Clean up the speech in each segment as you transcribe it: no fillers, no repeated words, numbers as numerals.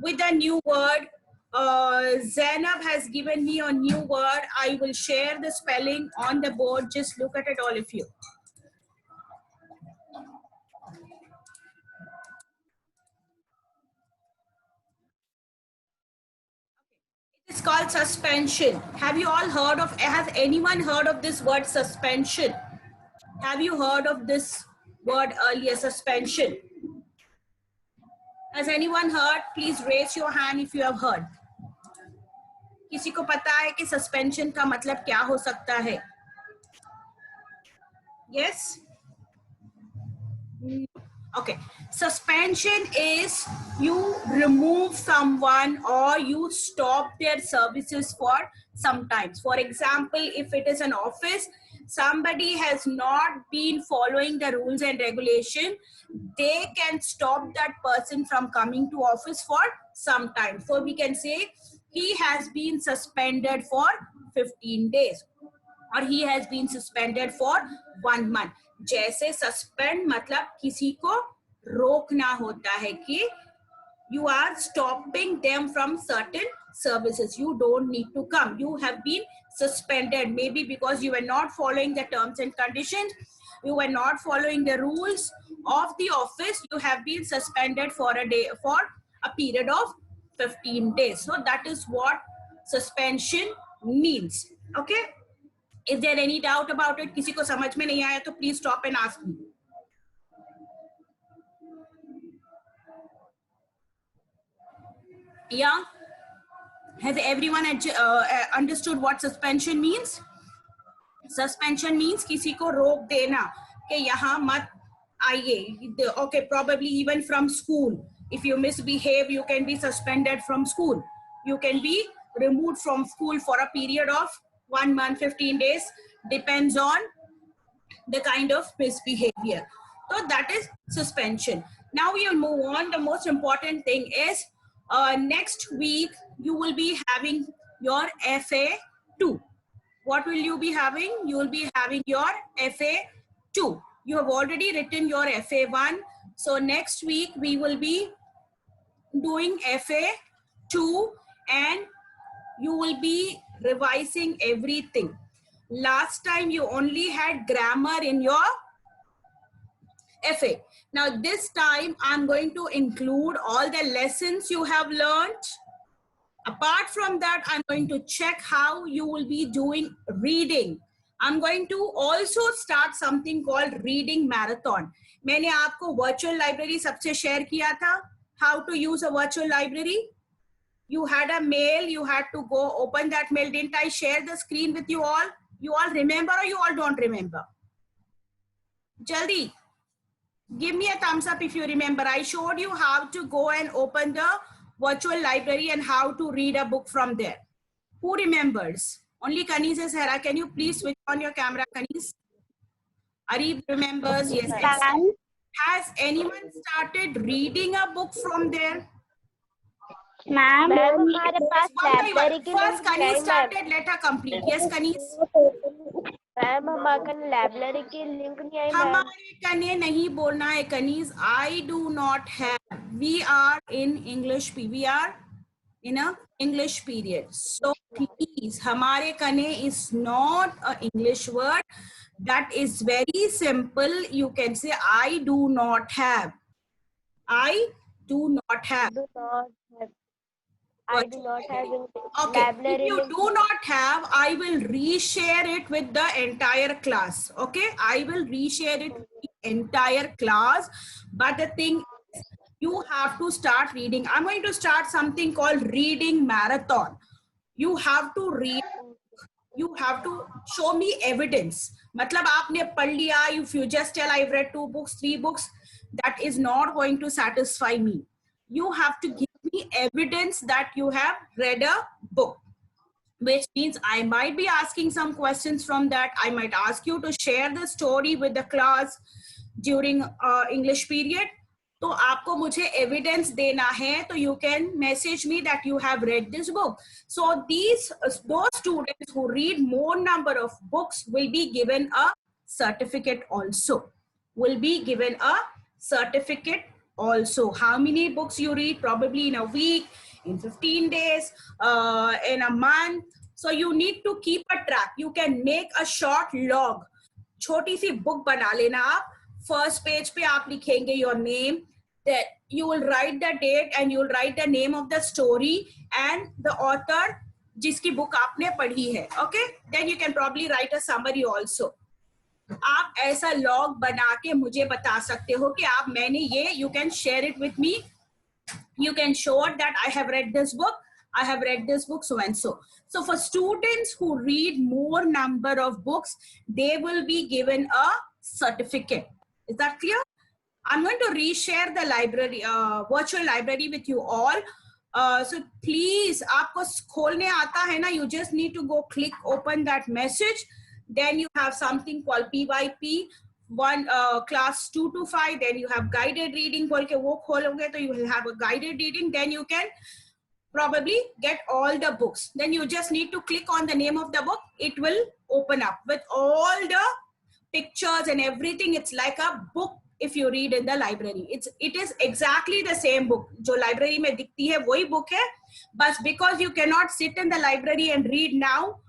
with a new word. Zainab has given me a new word. I will share the spelling on the board. Just look at it, all of you. It's called suspension. Have you all heard of, has anyone heard of this word suspension? Have you heard of this word earlier, suspension? Has anyone heard? Please raise your hand if you have heard. किसी को पता है कि suspension का मतलब क्या हो सकता है? Yes? Okay. Suspension is you remove someone or you stop their services for some time. For example, if it is an office, somebody has not been following the rules and regulation, they can stop that person from coming to office for some time. So we can say he has been suspended for 15 days or he has been suspended for 1 month. जैसे suspend मतलब किसी को रोकना होता है कि you are stopping them from certain services. You don't need to come. You have been suspended, maybe because you were not following the terms and conditions. You were not following the rules of the office. You have been suspended for a day, for a period of 15 days. So that is what suspension means. Okay. Is there any doubt about it? किसी को समझ में नहीं आया तो please stop and ask me. Yeah. Has everyone understood what suspension means? Suspension means किसी को रोक देना कि यहाँ मत आइए. Okay, probably even from school. If you misbehave, you can be suspended from school. You can be removed from school for a period of 1 month, 15 days, depends on the kind of misbehavior. So that is suspension. Now we will move on. The most important thing is next week you will be having your FA2. What will you be having? You will be having your FA2. You have already written your FA1. So next week we will be doing FA2 and you will be revising everything. Last time you only had grammar in your FA. Now this time I'm going to include all the lessons you have learned. Apart from that, I'm going to check how you will be doing reading. I'm going to also start something called reading marathon. मैंने आपको virtual library सबसे share किया था. How to use a virtual library? You had a mail, you had to go open that mail. Didn't I share the screen with you all? You all remember or you all don't remember? Jaldi, give me a thumbs up if you remember. I showed you how to go and open the virtual library and how to read a book from there. Who remembers? Only Kanis is here. Can you please switch on your camera, Kanis? Arif remembers. Yes. Has anyone started reading a book from there? Ma'am, first Kanis started. Let her complete. Yes, Kanis. Ma'am हमारे library की link नहीं आई. हमारे कने नहीं बोलना है कनीज. I do not have. We are in English. We are in a English period. So please, हमारे कने is not a English word. That is very simple. You can say I do not have. I do not have. I do not have okay. library. If you do not have, I will reshare it with the entire class. Okay, I will reshare it with the entire class. But the thing is, you have to start reading. I'm going to start something called reading marathon. You have to read. You have to show me evidence. मतलब आपने पढ़ लिया. If you just tell I've read 2 books, 3 books, that is not going to satisfy me. You have to give me evidence that you have read a book, which means I might be asking some questions from that. I might ask you to share the story with the class during English period. तो आपको मुझे evidence देना है, तो you can message me that you have read this book. So those students who read more number of books will be given a certificate also. Will be given a certificate also. How many books you read? Probably in a week, in 15 days, in a month. So you need to keep a track. You can make a short log. छोटी सी book बना लेना आप. First page पे आप लिखेंगे your name. That you will write the date and you will write the name of the story and the author जिसकी book आपने पढ़ी है. Okay? Then you can probably write a summary also. आप ऐसा log बना के मुझे बता सकते हो कि आप मैंने ये, you can share it with me. You can show that I have read this book. I have read this book so and so. So for students who read more number of books, they will be given a certificate. Is that clear? I'm going to reshare the library, virtual library with you all. So please, आपको खोलने आता है ना? You just need to go click open that message. Then you have something called PYP. One class 2 to 5. Then you have guided reading. बोल के वो खोलोगे तो you will have a guided reading. Then you can probably get all the books. Then you just need to click on the name of the book. It will open up with all the pictures and everything. It's like a book if you read in the library. It is exactly the same book. जो library में दिखती है वही book है. But because you cannot sit in the library and read now,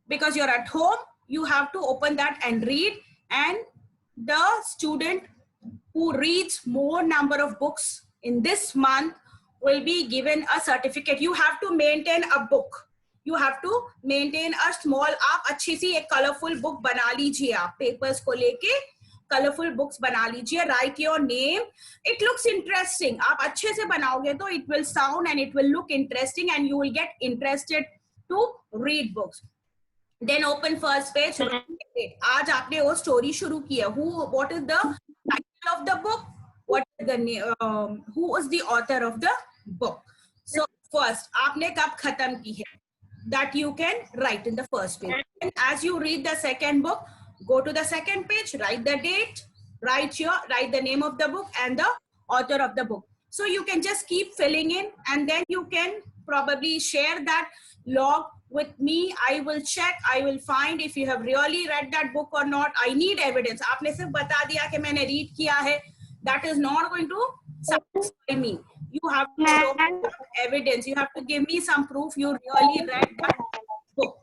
because you're at home, you have to open that and read. And the student who reads more number of books in this month will be given a certificate. You have to maintain a book. You have to maintain a small, आप अच्छी सी एक colorful book बना लीजिए. आप papers को लेके colorful books बना लीजिए. Write your name. It looks interesting. आप अच्छे से बनाओगे तो it will sound and it will look interesting and you will get interested to read books. Then open first page. आज आपने वो story शुरू किया. What is the title of the book? What is the name? Who is the author of the book? So first, आपने कब खत्म की है? That you can write in the first page. And as you read the second book, go to the second page, write the date, write the name of the book and the author of the book. So you can just keep filling in and then you can probably share that log with me. I will check, I will find if you have really read that book or not. I need evidence. आपने सिर्फ बता दिया कि मैंने read किया है. That is not going to satisfy me. You have to show evidence. You have to give me some proof you really read that book.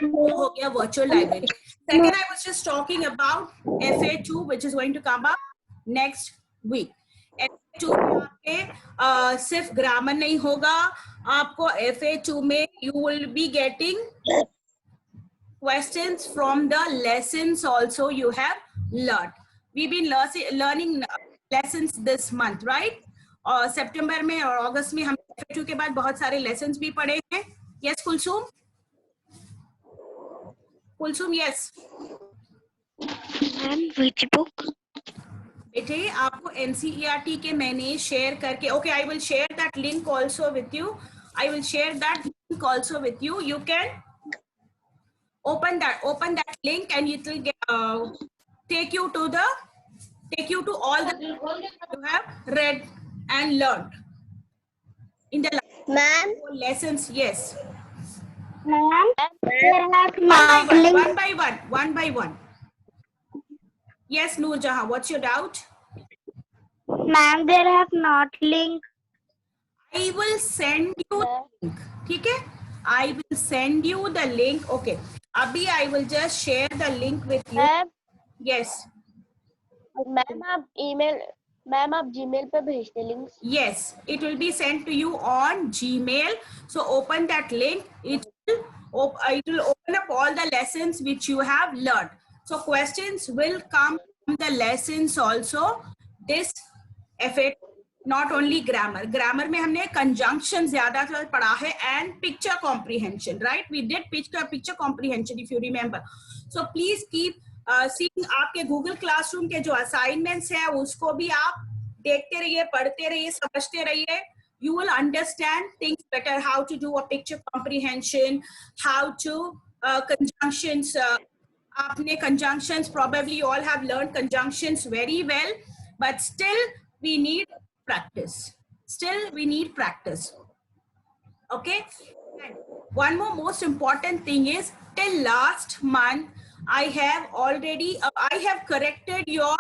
हो गया virtual library. Second, I was just talking about FA2, which is going to come up next week. FA2 में आपके सिर्फ grammar नहीं होगा. आपको FA2 में you will be getting questions from the lessons also you have learned. We've been learning lessons this month, right? और सितंबर में और अगस्त में हम FA2 के बाद बहुत सारे lessons भी पढ़े हैं. Yes, Kulsum? Kulsum, yes. Ma'am, which book? बेटे आपको NCERT के मैंने शेयर करके, okay, I will share that link also with you. I will share that link also with you. You can open that link and it will get, take you to all the you have read and learned in the lessons. Yes. Ma'am, One by one. Yes, Noorjahan, what's your doubt? Ma'am, there have not link. I will send you the link. ठीक है? I will send you the link. Okay. अभी I will just share the link with you. Ma'am, Yes. Ma'am आप Gmail पे भेजते links. Yes. It will be sent to you on Gmail. So open that link. It will open up all the lessons which you have learned. So questions will come from the lessons also. This FA, not only grammar. Grammar में हमने conjunction ज़्यादातर पढ़ा है and picture comprehension, right? We did picture comprehension if you remember. So please keep seeing आपके Google Classroom के जो assignments है उसको भी आप देखते रहिए, पढ़ते रहिए, समझते रहिए. You will understand things better, how to do a picture comprehension, how to conjunctions. आपने conjunctions, probably you all have learned conjunctions very well, but still we need practice. Okay. And one more most important thing is till last month, I have corrected your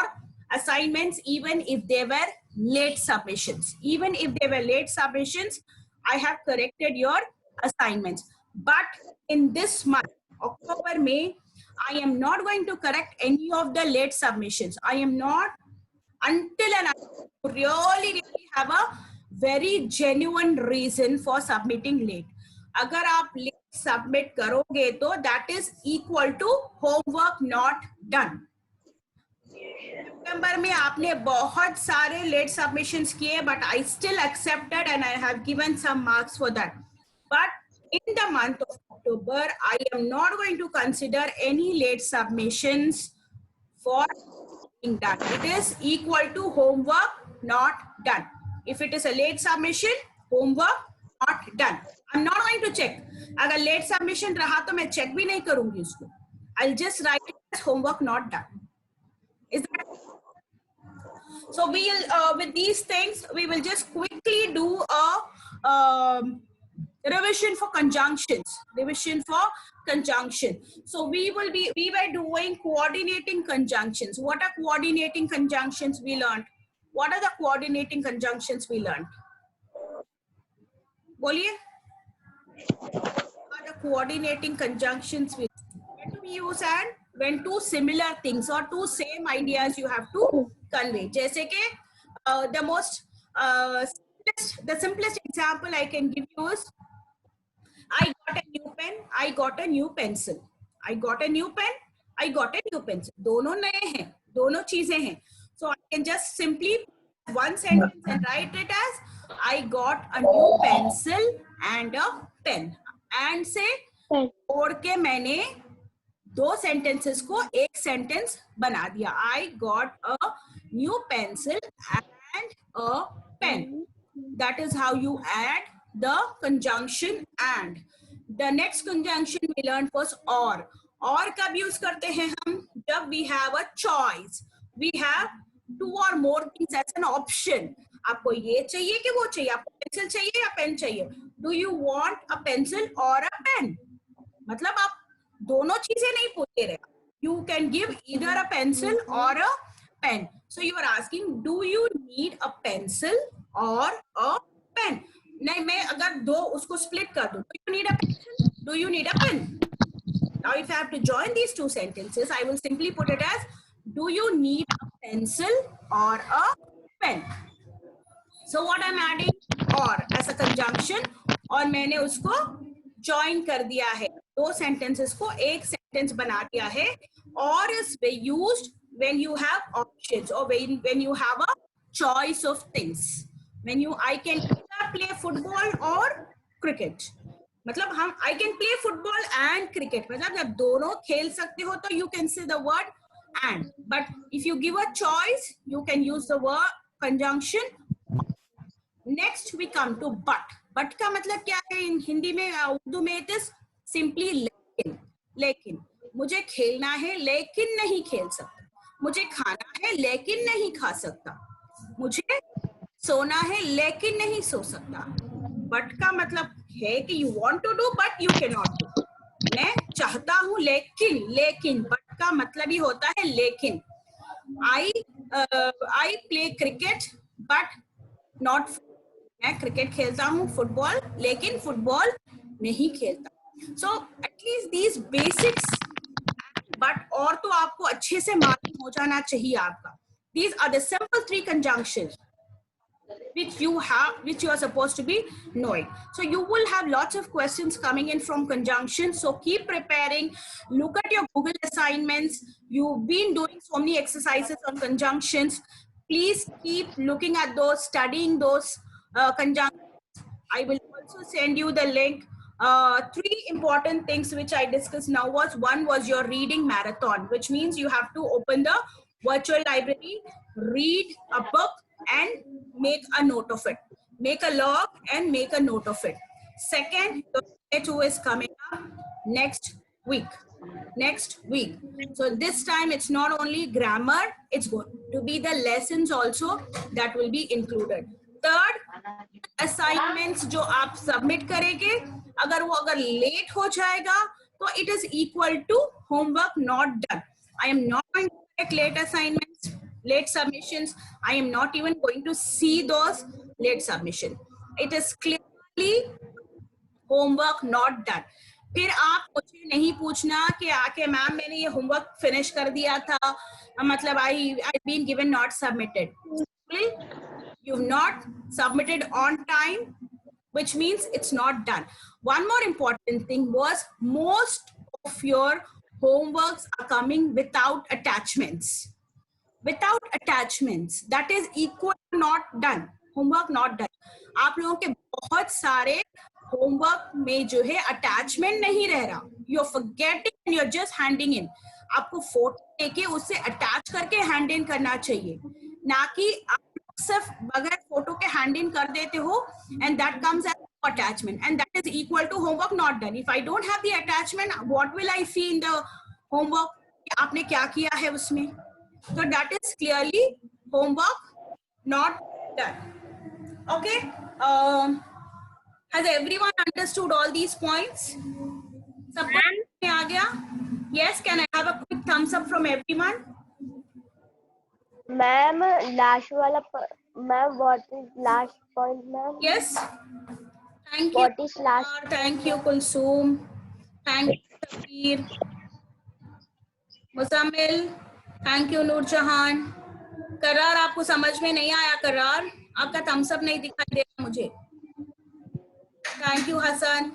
assignments even if they were late submissions. Even if they were late submissions, I have corrected your assignments. But in this month, October, May, I am not going to correct any of the late submissions. I am not, until and until you really have a very genuine reason for submitting late. अगर आप late submit करोगे तो that is equal to homework not done. सितंबर में आपने बहुत सारे late submissions किए, but I still accepted and I have given some marks for that. But in the month of October, I am not going to consider any late submissions for being done. It is equal to homework not done. If it is a late submission, homework not done. I'm not going to check. अगर late submission रहा तो मैं check भी नहीं करूंगी उसको. I'll just write it as homework not done. Is that so? We'll with these things we will just quickly do a revision for conjunctions. Revision for conjunction. So we were doing coordinating conjunctions. What are coordinating conjunctions we learned? What are the coordinating conjunctions we learned? Boliye. What are the coordinating conjunctions we when to use and when two similar things or two same ideas you have to convey. जैसे कि the simplest example I can give you is I got a new pen, I got a new pencil. I got a new pen, I got a new pencil. दोनों नए हैं, दोनों चीजें हैं. So I can just simply one sentence and write it as I got a new pencil and a pen. And से जोड़ के मैंने दो sentences को एक sentence बना दिया. I got a new pencil and a pen. That is how you add the conjunction and. The next conjunction we learned was or. और कब यूज करते हैं हम? जब we have a choice. We have two or more things as an option. आपको ये चाहिए कि वो चाहिए? आपको पेंसिल चाहिए या पेन चाहिए? Do you want a pencil or a pen? मतलब आप दोनों चीजें नहीं पूछ रहे. You can give either a pencil or a pen. So you are asking, do you need a pencil or a pen? नहीं, मैं अगर दो उसको split कर दूं, do you need a pencil? Do you need a pen? Now if I have to join these two sentences, I will simply put it as, do you need a pencil or a pen? So what I'm adding or as a conjunction, और मैंने उसको join कर दिया है. दो sentences को एक sentence बना दिया है. Or is used when you have options or when you have a choice of things. When I can either play football or cricket. मतलब हम I can play football and cricket. मतलब जब दोनों खेल सकते हो तो you can say the word and. But if you give a choice, you can use the word conjunction. Next we come to but. But का मतलब क्या है in हिंदी में, उर्दू में it is simply लेकिन. लेकिन मुझे खेलना है लेकिन नहीं खेल सकता. मुझे खाना है लेकिन नहीं खा सकता. मुझे सोना है लेकिन नहीं सो सकता. बट का मतलब है कि you want to do but you cannot do. मैं चाहता हूँ लेकिन बट का मतलब ही होता है लेकिन. I play cricket but not. मैं क्रिकेट खेलता हूँ फुटबॉल लेकिन फुटबॉल नहीं खेलता. So at least these basics. But और तो आपको अच्छे से मालूम हो जाना चाहिए आपका. These are the simple three conjunctions which you are supposed to be knowing. So you will have lots of questions coming in from conjunctions. So keep preparing. Look at your Google assignments. You've been doing so many exercises on conjunctions. Please keep looking at those, studying those conjunctions. I will also send you the link. Three important things which I discussed now was, one was your reading marathon, which means you have to open the virtual library, read a book and make a note of it. Make a log and make a note of it. Second, the 2 is coming up next week. So this time it's not only grammar, it's going to be the lessons also that will be included. Third, assignments जो आप submit करेंगे, अगर late हो जाएगा तो it is equal to homework not done. I am not going to take late assignments. late submissions. I am not even going to see those late submission. It is clearly homework not done. फिर आप मुझे नहीं पूछना कि आके ma'am मैंने ये homework finish कर दिया था, मतलब I been given not submitted. You've not submitted on time, which means it's not done. One more important thing was most of your homeworks are coming without attachments. Without attachments, that is equal to not done. Homework not done. आप लोगों के बहुत सारे homework में जो है attachment नहीं रह रहा. You're forgetting and you're just handing in. आपको फोटो लेके उससे अटैच करके हैंड इन करना चाहिए, ना कि आप सिर्फ बगैर फोटो के हैंड इन कर देते हो and that comes as attachment, and that is equal to homework not done. If I don't have the attachment, what will I see in the homework? आपने क्या किया है उसमें? So that is clearly homework not done. Okay. Has everyone understood all these points? सब में आ गया? Yes. Can I have a quick thumbs up from everyone? Ma'am last वाला ma'am what is last point ma'am? Yes. Thank you. What is last? Thank you, Kulsum. Thank you, Sabir. Muzammil. Thank you, Noorjahan. करार आपको समझ में नहीं आया? करार आपका Thums up नहीं दिखाई दे रहा मुझे. Thank you, Hasan.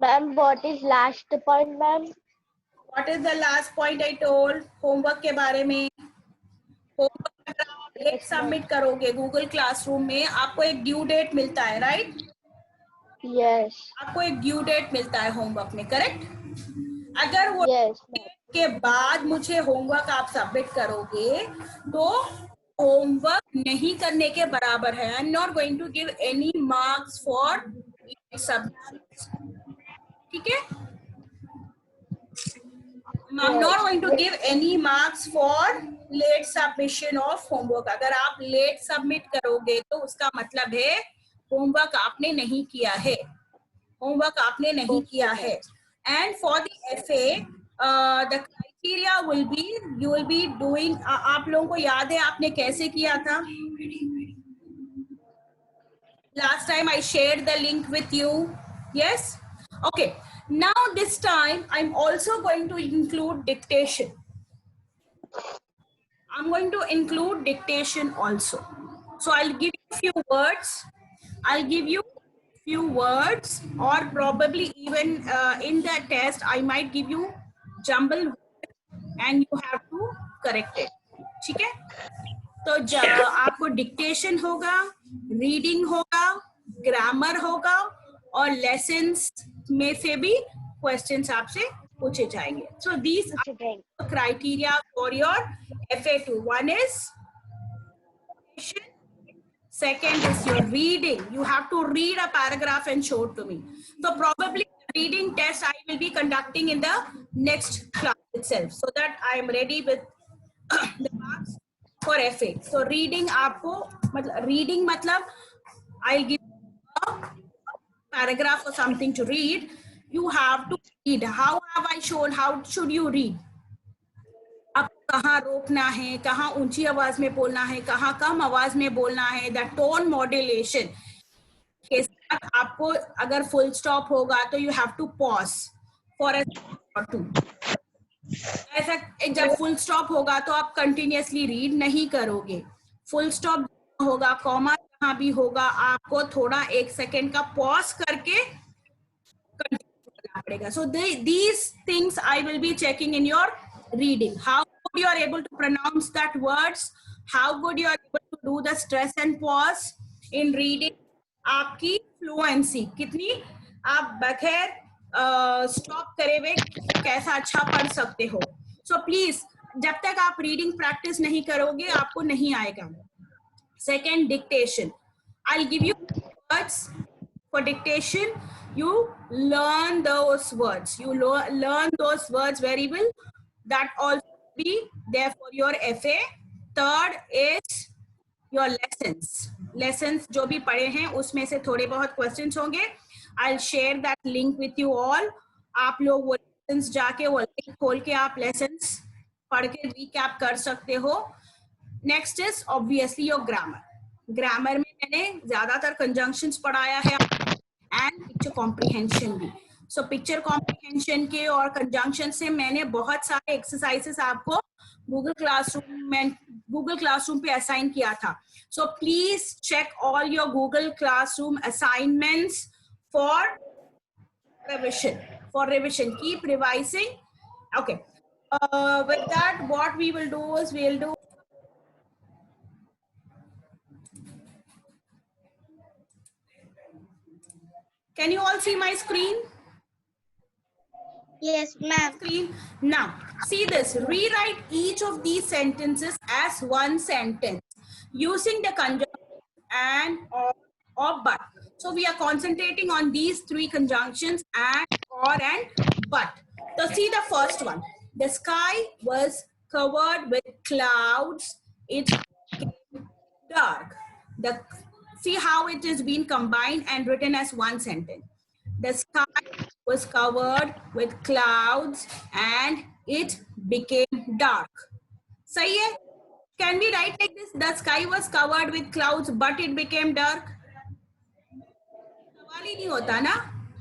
Ma'am what is last point मैम? What is the last point I told? Homework के बारे में. होमवर्क अगर आप लेट सबमिट करोगे गूगल क्लासरूम में, आपको एक ड्यू डेट मिलता है, राइट? यस. आपको एक ड्यू डेट मिलता है होमवर्क में, करेक्ट? अगर वो यस के बाद मुझे होमवर्क आप सबमिट करोगे तो होमवर्क नहीं करने के बराबर है. I am not going to give any marks for submission. ठीक है? I'm not going to give any marks for late submission of homework. अगर आप late submit करोगे तो उसका मतलब है होमवर्क आपने नहीं किया है. होमवर्क आपने नहीं किया है. And for the FA, the criteria will be you will be doing. आप लोगों को याद है आपने कैसे किया था? Last time I shared the link with you. Yes? Okay. Now this time I'm also going to include dictation. I'm going to include dictation also. So I'll give you a few words. I'll give you few words, or probably even in the test I might give you jumble and you have to correct it. ठीक है? तो आपको dictation होगा, reading होगा, grammar होगा और lessons में से भी क्वेश्चंस आपसे पूछे जाएंगे. So these are the criteria for your FA2. One is second is your reading. You have to read a paragraph and show it to me. So probably reading test I will be conducting in the next class itself, so that I am ready with the marks for FA. So reading आपको मतलब reading मतलब I'll give a paragraph or something to read. You have to read. How have I shown? How should you read? अब कहाँ रोकना है, कहाँ ऊंची आवाज में बोलना है, कहाँ कम आवाज में बोलना है. द टोन मॉड्यूलेशन के साथ आपको अगर फुल स्टॉप होगा तो you have to pause for और टू. ऐसा जब फुल स्टॉप होगा तो आप कंटिन्यूअसली रीड नहीं करोगे. फुल स्टॉप होगा, कॉमा जहाँ भी होगा, आपको थोड़ा 1 सेकेंड का पॉज करके पड़ेगा. So these things I will be checking in your reading. How good you are able to pronounce that words, how good you are able to do the stress and pause in reading. आपकी fluency कितनी आप बगैर stop करे हुए कैसा अच्छा पढ़ सकते हो. So please जब तक आप रीडिंग प्रैक्टिस नहीं करोगे आपको नहीं आएगा. Second, dictation. I'll give you words for dictation. You learn those words. You learn those words very well. That also be there for your FA. Third is your lessons. Lessons जो भी पढ़े हैं उसमें से थोड़े बहुत questions होंगे. I'll share that link with you all. आप लोग वो lessons जाके वो link खोल के आप lessons पढ़ के रिकैप कर सकते हो. Next is obviously your grammar. Grammar में मैंने ज्यादातर कंजंक्शंस पढ़ाया है एंड पिक्चर कॉम्प्रिहेंशन भी. सो पिक्चर कॉम्प्रिहेंशन के और कंजंक्शन से मैंने बहुत सारे एक्सरसाइजेस आपको गूगल क्लासरूम पे असाइन किया था. So please check all your Google classroom assignments for revision. Keep revising. Okay. With that, what we will do is we'll do. Can you all see my screen? Yes, ma'am. Screen. Now, see this. Rewrite each of these sentences as one sentence using the conjunction and or but. So we are concentrating on these three conjunctions and, or, and but. So see the first one. The sky was covered with clouds. It became dark. See how it is being combined and written as one sentence. The sky was covered with clouds and it became dark. सही है? Can we write like this? The sky was covered with clouds, but it became dark. सवाल ही नहीं होता ना?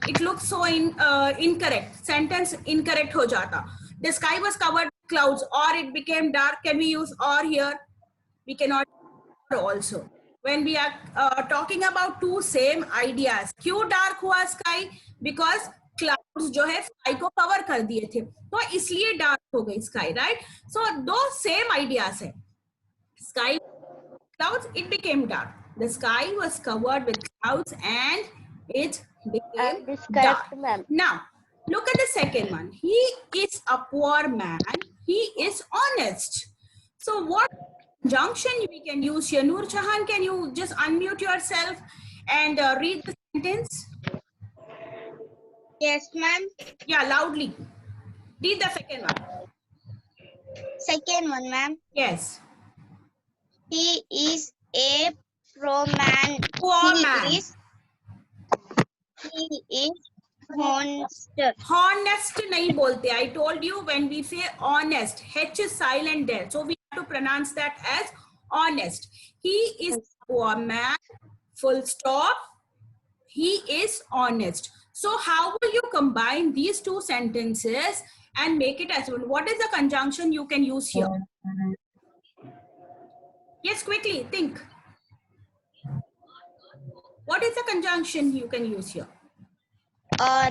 It looks so incorrect. Sentence incorrect हो जाता. The sky was covered with clouds, or it became dark. Can we use or here? We cannot also. When we are talking about two same ideas. क्यों dark हुआ sky? Because clouds जो है sky को cover कर दिए थे, तो इसलिए dark हो गई sky, right? So दो same ideas है. Sky clouds, it became dark. The sky was covered with clouds and it became dark. Now look at the second one. He is a poor man. He is honest. So what conjunction we can use here? Noor Jahan, can you just unmute yourself and read the sentence? Yes, ma'am. Yeah, loudly. Read the second one. Second one, ma'am. Yes. He is a poor man. Poor man. He is honest. Honest नहीं बोलते. I told you when we say honest, H is silent there. So we have to pronounce that as honest. He is a poor man. Full stop. He is honest. So how will you combine these two sentences and make it as one? What is the conjunction you can use here? Yes, quickly think. What is the conjunction you can use here? Or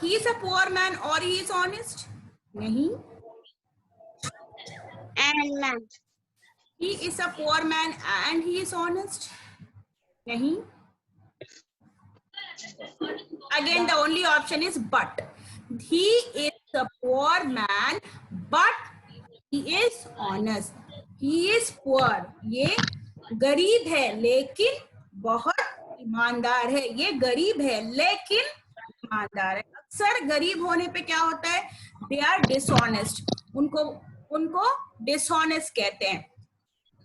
he is a poor man or he is honest? Nahi. And, ma'am. He is a poor man and he is honest? Nahi. Again, the only option is but. He is a poor man, but he is honest. He is poor. ये गरीब है लेकिन बहुत ईमानदार है. ये गरीब है लेकिन ईमानदार है. अक्सर गरीब होने पे क्या होता है? They are dishonest. उनको dishonest कहते हैं.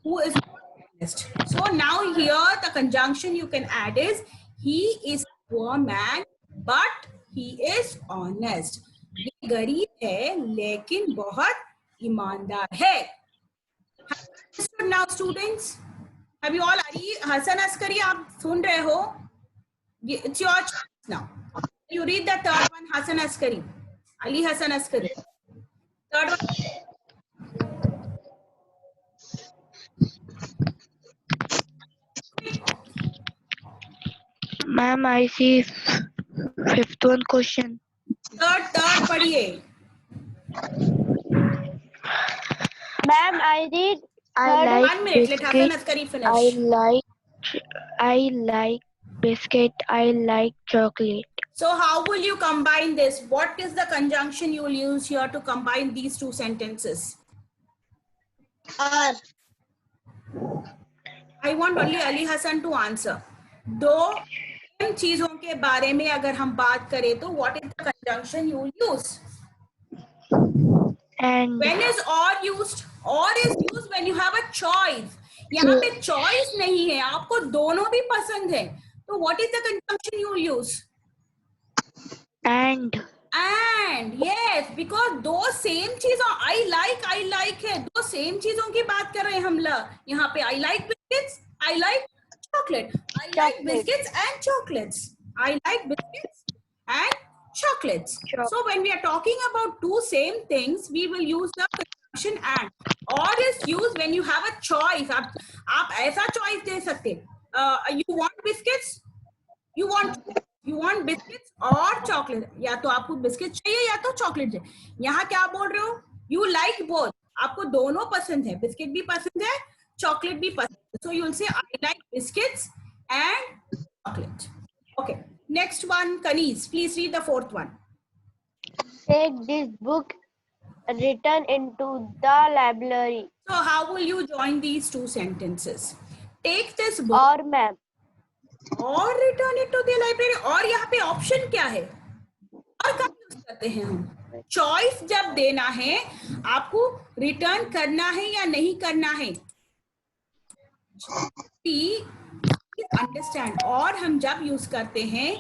Who is honest? So now here the conjunction you can add is he is a poor man, but he is honest. ये गरीब है लेकिन बहुत ईमानदार है. Now students, have you all? Hasan Askari, आप सुन रहे हो? It's your chance now. You read the third one, Hasan Askari. Ali Hasan Askari. Third one. Ma'am, I see fifth one question. Third पढ़िए. Ma'am, I read. I like 1 minute. Let Hasan biscuit. Askari finish. I like biscuit. I like chocolate. So how will you combine this? What is the conjunction you will use here to combine these two sentences? Or. I want only Ali Hassan to answer. दो चीजों के बारे में अगर हम बात करें तो what is the conjunction you will use? And When is or used? Or is used when you have a choice. यहाँ पे choice नहीं है, आपको दोनों भी पसंद है. तो what is the conjunction you will use? and and yes, because दो सेम चीजों I like है, दो सेम चीजों की बात कर रहे हैं हम लोग यहाँ पे. I like biscuits, I like chocolate. I like biscuits and chocolates. I like biscuits and chocolates. So when we are talking about two same things, we will use the conjunction and. Or is used when you have a choice. आप ऐसा choice दे सकते. You want biscuits? You want biscuits और chocolate. या तो आपको biscuit चाहिए या तो चॉकलेट चाहिए. यहाँ क्या बोल रहे हो? You like both. आपको दोनों पसंद है, बिस्किट भी पसंद है, चॉकलेट भी पसंद है. So you will say I like biscuits and chocolate. Okay. Next one, Kanis. Please read the fourth one. Take this book, return into the library. So how will you join these two sentences? Take this book. और ma'am. और return it to the library. और यहाँ पे option क्या है? और कब use करते हैं हम? चॉइस जब देना है, आपको रिटर्न करना है या नहीं करना है. अंडरस्टैंड. और हम जब यूज करते हैं,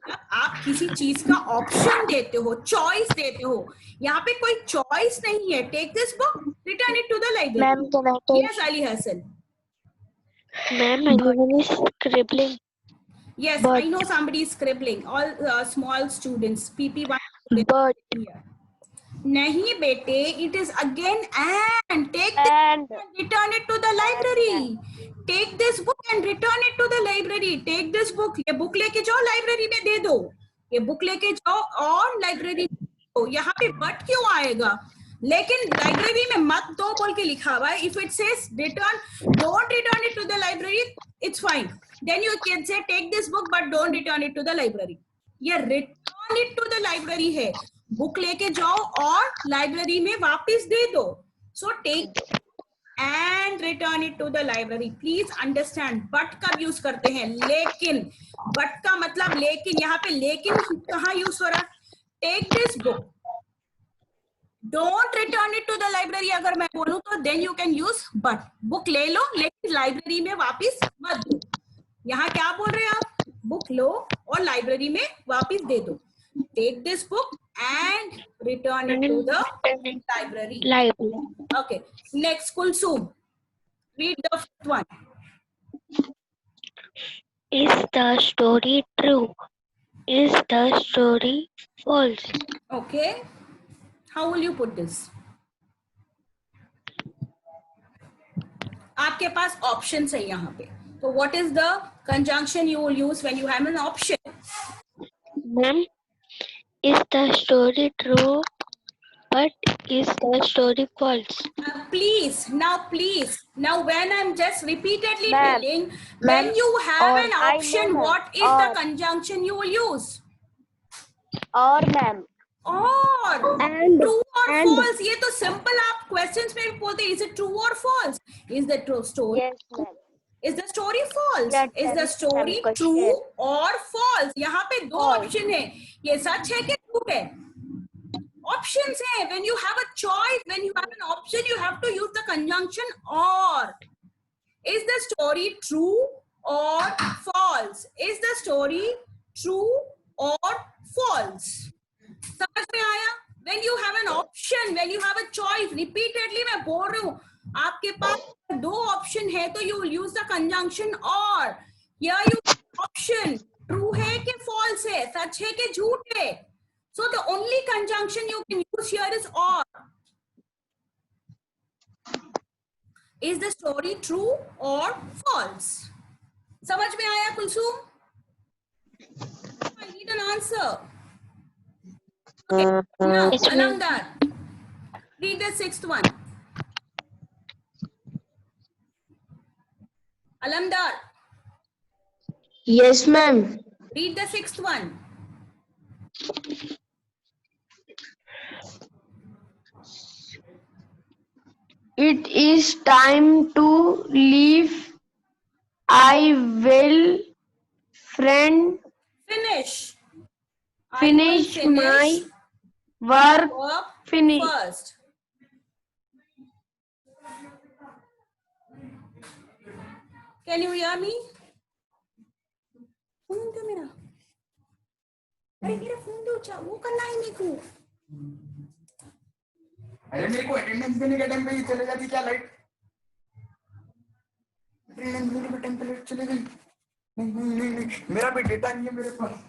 जब आप किसी चीज का ऑप्शन देते हो, चॉइस देते हो. यहाँ पे कोई चॉइस नहीं है. Take this book, return it to the library. Ma'am, can I take? Yes Ali Hasan. Ma'am, anyone is scribbling? Yes, But- I know somebody is scribbling. All small students, PP1 students But here. Nahi bete, it is again and. Take this And book and return it to the library. Take this book and return it to the library. Take this book. ये book लेके जाओ library में दे दो. ये book लेके जाओ और library में दो. यहाँ पे but क्यों आएगा? लेकिन लाइब्रेरी में मत दो बोल के लिखा हुआ है. If it says return, don't return it to the library, it's fine. Then you can say take this book but don't return it to the library. ये return it to the library है. Book लेके जाओ और library में वापस दे दो. So take and return it to the library. Please understand. but कब use करते हैं? लेकिन. but का मतलब लेकिन. यहाँ पे लेकिन कहाँ यूज हो रहा? Take this book. Don't return it to the library. अगर मैं बोलूं तो then you can use but. Book ले लो लेकिन लाइब्रेरी में वापस मत दो. यहाँ क्या बोल रहे हैं आप? बुक लो और लाइब्रेरी में वापस दे दो. Take this book and return it to the library. library. Okay. Next, Kulsum. Read the fifth one. Is the story true? Is the story false? Okay. How will you put this? आपके पास options है यहाँ पे. So what is the conjunction you will use when you have an option? Ma'am, is the story true? But is the story false? Please, now when I'm just repeatedly Ma'am, telling, when you have or an I option, know, what is or. the conjunction you will use? और ma'am. Or And. true or and. false. ये तो simple आप questions में भी बोलते हैं. Is it true or false? Is the true story? Yes ma'am. Is the story false? Yeah, Is the tell story them true question. or false? यहाँ पे दो False. option है. ये सच है कि झूठ है? Options है. When you have a choice, when you have an option, you have to use the conjunction or. Is the story true or false? Is the story true or false? समझ में आया? When you have an option, when you have a choice, repeatedly मैं बोल रही हूँ, आपके पास दो option है तो you will use the conjunction or. Here you option, true है कि false है, सच है कि झूठ है. So the only conjunction you can use here is or. Is the story true or false? समझ में आया Kulsum? I need an answer. Okay. Now, Yes, ma'am. Alamdar, read the sixth one. Alamdar, Yes, ma'am. read the sixth one. It is time to leave. I will Finish. I will finish my work. work Finish. first. Can you hear me? Phone दो मेरा. अरे मेरा phone दो. वो करना है मेरे को। अरे मेरे को अटेंडेंस देने के टाइम पे ही चले जाती क्या लाइट? अटेंडेंस देने के टाइम पे लाइट चले गई। नहीं, मेरा भी डेटा नहीं है मेरे पास।